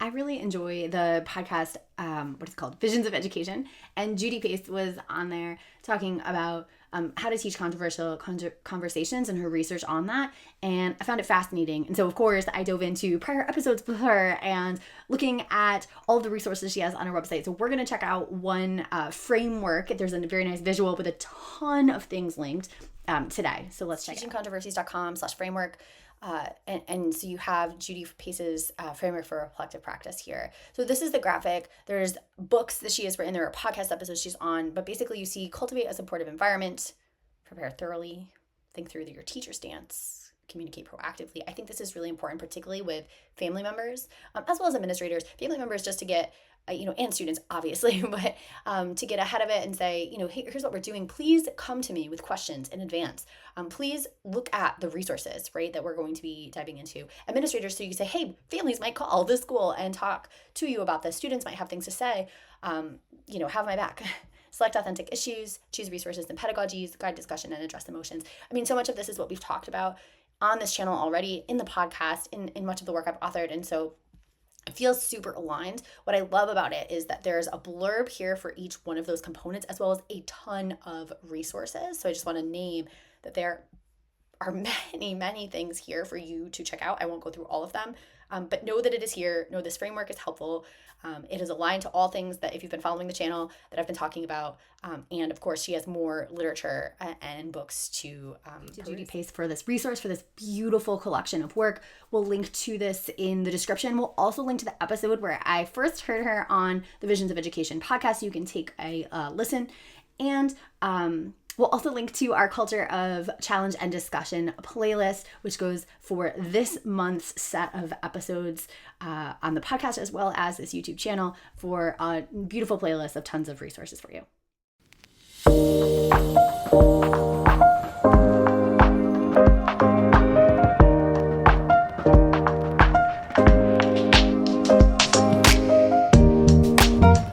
I really enjoy the podcast, what is it called? Visions of Education. And Judy Pace was on there talking about how to teach controversial conversations and her research on that. And I found it fascinating. And so, of course, I dove into prior episodes with her and looking at all of the resources she has on her website. So we're going to check out one framework. There's a very nice visual with a ton of things linked today. So let's check it out. Teachingcontroversies.com/framework. And so you have Judy Pace's framework for reflective practice here. So this is the graphic. There's books that she has written. There are podcast episodes she's on. But basically you see cultivate a supportive environment, prepare thoroughly, think through your teacher stance, communicate proactively. I think this is really important, particularly with family members, as well as administrators, family members, just to get and students, obviously, but to get ahead of it and say, hey, here's what we're doing. Please come to me with questions in advance. Please look at the resources, right, that we're going to be diving into. Administrators, so you can say, hey, families might call this school and talk to you about this. Students might have things to say. Have my back. Select authentic issues, choose resources and pedagogies, guide discussion, and address emotions. I mean, so much of this is what we've talked about on this channel already, in the podcast, in much of the work I've authored. And so it feels super aligned. What I love about it is that there's a blurb here for each one of those components, as well as a ton of resources. So I just want to name that there are many, many things here for you to check out. I won't go through all of them, but know that it is here. Know this framework is helpful. It is aligned to all things that, if you've been following the channel, that I've been talking about. And of course, she has more literature and books to Judy Pace for this resource, for this beautiful collection of work. We'll link to this in the description. We'll also link to the episode where I first heard her on the Visions of Education podcast. So you can take a listen. And we'll also link to our Culture of Challenge and Discussion playlist, which goes for this month's set of episodes on the podcast, as well as this YouTube channel, for a beautiful playlist of tons of resources for you.